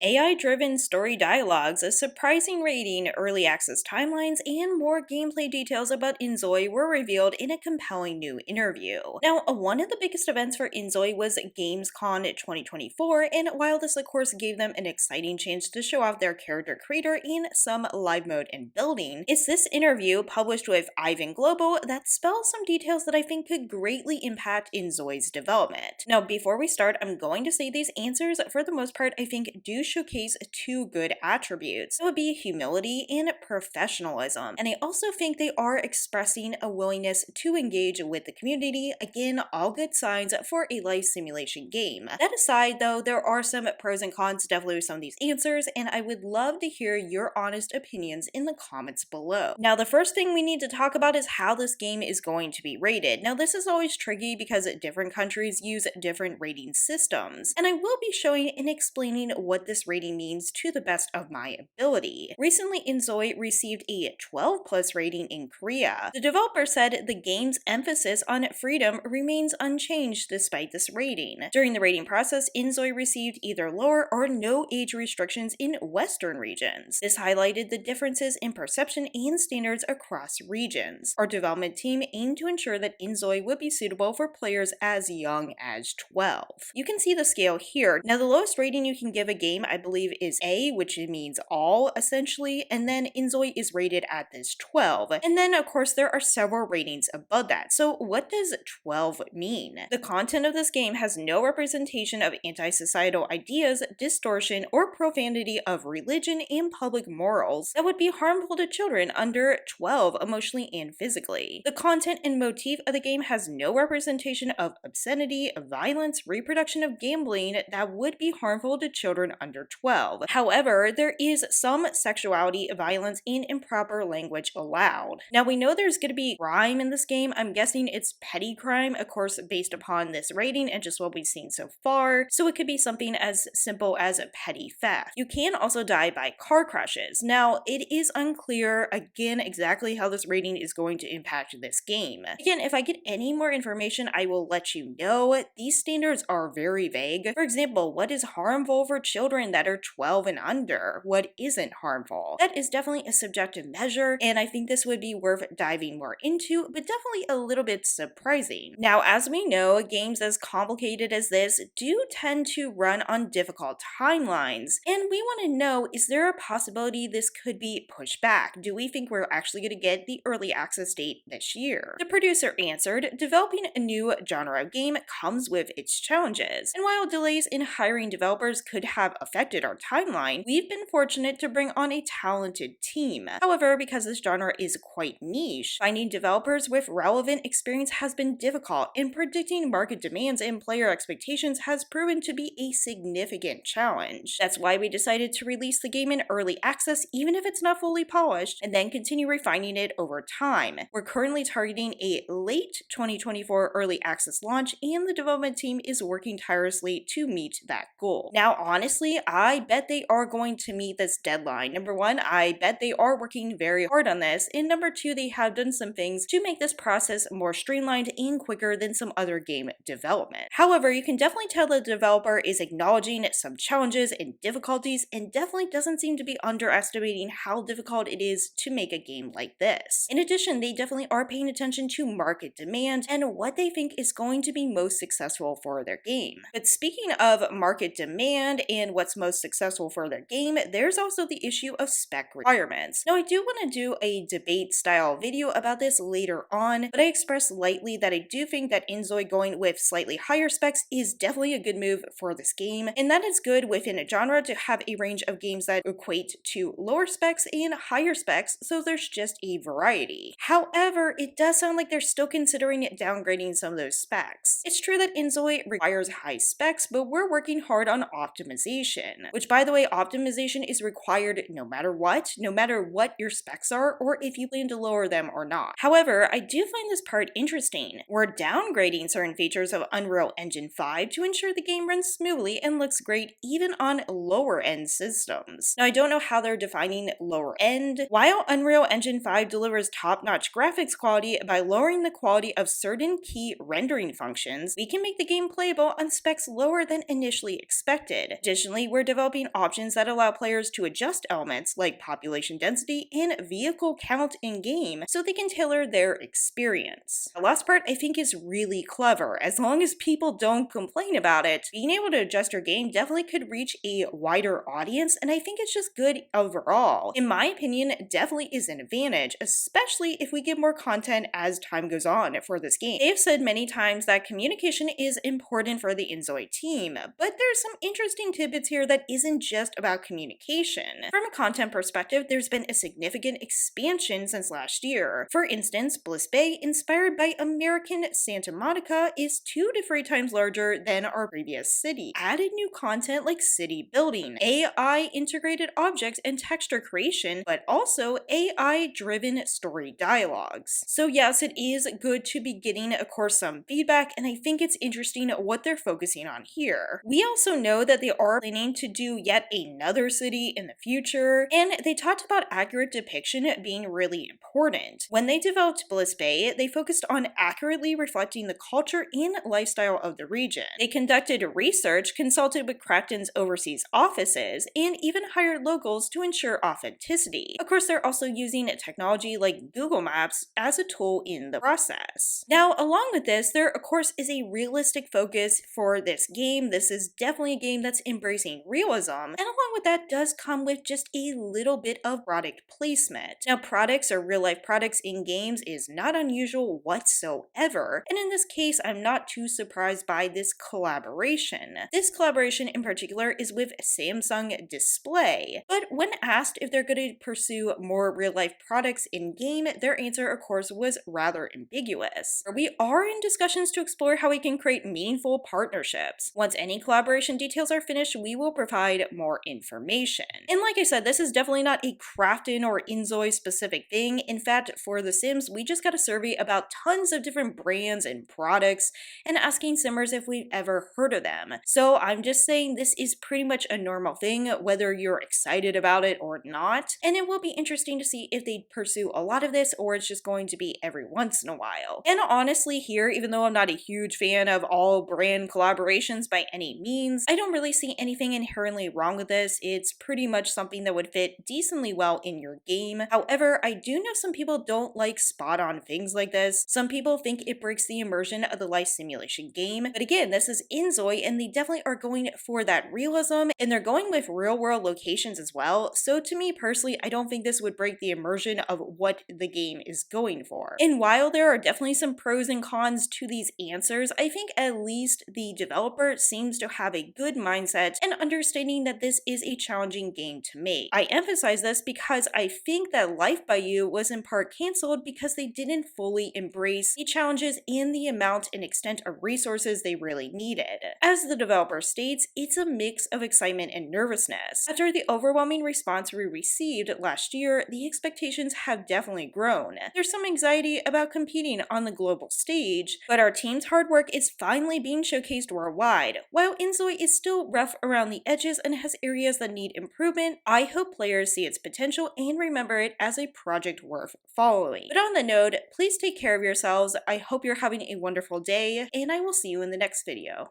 AI-driven story dialogues, a surprising rating, early access timelines, and more gameplay details about InZoi were revealed in a compelling new interview. Now, one of the biggest events for InZoi was Gamescom 2024, and while this of course gave them an exciting chance to show off their character creator in some live mode and building, it's this interview published with Ivan Global that spells some details that I think could greatly impact InZoi's development. Now, before we start, I'm going to say these answers, for the most part, I think do showcase two good attributes. That would be humility and professionalism. And I also think they are expressing a willingness to engage with the community. Again, all good signs for a life simulation game. That aside though, there are some pros and cons definitely with some of these answers, and I would love to hear your honest opinions in the comments below. Now, the first thing we need to talk about is how this game is going to be rated. Now, this is always tricky because different countries use different rating systems, and I will be showing and explaining what this rating means to the best of my ability. Recently, InZoi received a 12+ rating in Korea. The developer said the game's emphasis on freedom remains unchanged despite this rating. During the rating process, InZoi received either lower or no age restrictions in Western regions. This highlighted the differences in perception and standards across regions. Our development team aimed to ensure that InZoi would be suitable for players as young as 12. You can see the scale here. Now, the lowest rating you can give a game, I believe, is A, which means all essentially, and then InZoi is rated at this 12. And then of course there are several ratings above that. So what does 12 mean? The content of this game has no representation of anti-societal ideas, distortion, or profanity of religion and public morals that would be harmful to children under 12 emotionally and physically. The content and motif of the game has no representation of obscenity, violence, reproduction of gambling that would be harmful to children under 12. However, there is some sexuality, violence, and improper language allowed. Now, we know there's going to be crime in this game. I'm guessing it's petty crime, of course, based upon this rating and just what we've seen so far. So it could be something as simple as a petty theft. You can also die by car crashes. Now, it is unclear, again, exactly how this rating is going to impact this game. Again, if I get any more information, I will let you know. These standards are very vague. For example, what is harmful for children that are 12 and under? What isn't harmful? That is definitely a subjective measure, and I think this would be worth diving more into, but definitely a little bit surprising. Now, as we know, games as complicated as this do tend to run on difficult timelines, and we want to know, is there a possibility this could be pushed back? Do we think we're actually going to get the early access date this year? The producer answered, developing a new genre of game comes with its challenges, and while delays in hiring developers could have affected our timeline, we've been fortunate to bring on a talented team. However, because this genre is quite niche, finding developers with relevant experience has been difficult, and predicting market demands and player expectations has proven to be a significant challenge. That's why we decided to release the game in early access, even if it's not fully polished, and then continue refining it over time. We're currently targeting a late 2024 early access launch, and the development team is working tirelessly to meet that goal. Now, honestly, I bet they are going to meet this deadline. Number one, I bet they are working very hard on this, and number two, they have done some things to make this process more streamlined and quicker than some other game development. However, you can definitely tell the developer is acknowledging some challenges and difficulties, and definitely doesn't seem to be underestimating how difficult it is to make a game like this. In addition, they definitely are paying attention to market demand and what they think is going to be most successful for their game. But speaking of market demand and what's most successful for their game, there's also the issue of spec requirements. Now, I do want to do a debate style video about this later on, but I expressed lightly that I do think that InZoi going with slightly higher specs is definitely a good move for this game, and that is good within a genre to have a range of games that equate to lower specs and higher specs, so there's just a variety. However, it does sound like they're still considering downgrading some of those specs. It's true that InZoi requires high specs, but we're working hard on optimization, which, by the way, optimization is required no matter what your specs are, or if you plan to lower them or not. However, I do find this part interesting. We're downgrading certain features of Unreal Engine 5 to ensure the game runs smoothly and looks great even on lower end systems. Now, I don't know how they're defining lower end. While Unreal Engine 5 delivers top-notch graphics quality by lowering the quality of certain key rendering functions, we can make the game playable on specs lower than initially expected. Additionally, we're developing options that allow players to adjust elements like population density and vehicle count in-game so they can tailor their experience. The last part I think is really clever. As long as people don't complain about it, being able to adjust your game definitely could reach a wider audience, and I think it's just good overall. In my opinion, definitely is an advantage, especially if we get more content as time goes on for this game. They've said many times that communication is important for the InZoi team, but there's some interesting tidbits here that isn't just about communication. From a content perspective, there's been a significant expansion since last year. For instance, Bliss Bay, inspired by American Santa Monica, is 2 to 3 times larger than our previous city. Added new content like city building, AI integrated objects and texture creation, but also AI-driven story dialogues. So yes, it is good to be getting, of course, some feedback, and I think it's interesting what they're focusing on here. We also know that they are planning to do yet another city in the future, and they talked about accurate depiction being really important. When they developed Bliss Bay, they focused on accurately reflecting the culture and lifestyle of the region. They conducted research, consulted with Krafton's overseas offices, and even hired locals to ensure authenticity. Of course, they're also using technology like Google Maps as a tool in the process. Now, along with this, there of course is a realistic focus for this game. This is definitely a game that's embracing realism, and along with that does come with just a little bit of product placement. Now, products or real life products in games is not unusual whatsoever, and in this case, I'm not too surprised by this collaboration. This collaboration in particular is with Samsung Display, but when asked if they're going to pursue more real life products in game, their answer of course was rather ambiguous. We are in discussions to explore how we can create meaningful partnerships. Once any collaboration details are finished, we will provide more information. And like I said, this is definitely not a Krafton or InZoi specific thing. In fact, for The Sims, we just got a survey about tons of different brands and products and asking Simmers if we've ever heard of them. So I'm just saying this is pretty much a normal thing, whether you're excited about it or not. And it will be interesting to see if they pursue a lot of this or it's just going to be every once in a while. And honestly here, even though I'm not a huge fan of all brand collaborations by any means, I don't really see anything inherently wrong with this. It's pretty much something that would fit decently well in your game. However, I do know some people don't like spot-on things like this. Some people think it breaks the immersion of the life simulation game. But again, this is InZoi and they definitely are going for that realism, and they're going with real-world locations as well. So to me personally, I don't think this would break the immersion of what the game is going for. And while there are definitely some pros and cons to these answers, I think at least the developer seems to have a good mindset and understanding that this is a challenging game to make. I emphasize this because I think that Life by You was in part cancelled because they didn't fully embrace the challenges and the amount and extent of resources they really needed. As the developer states, it's a mix of excitement and nervousness. After the overwhelming response we received last year, the expectations have definitely grown. There's some anxiety about competing on the global stage, but our team's hard work is finally being showcased worldwide. While InZoi is still rough around the edges and has areas that need improvement, I hope players see its potential and remember it as a project worth following. But on the note, please take care of yourselves. I hope you're having a wonderful day, and I will see you in the next video.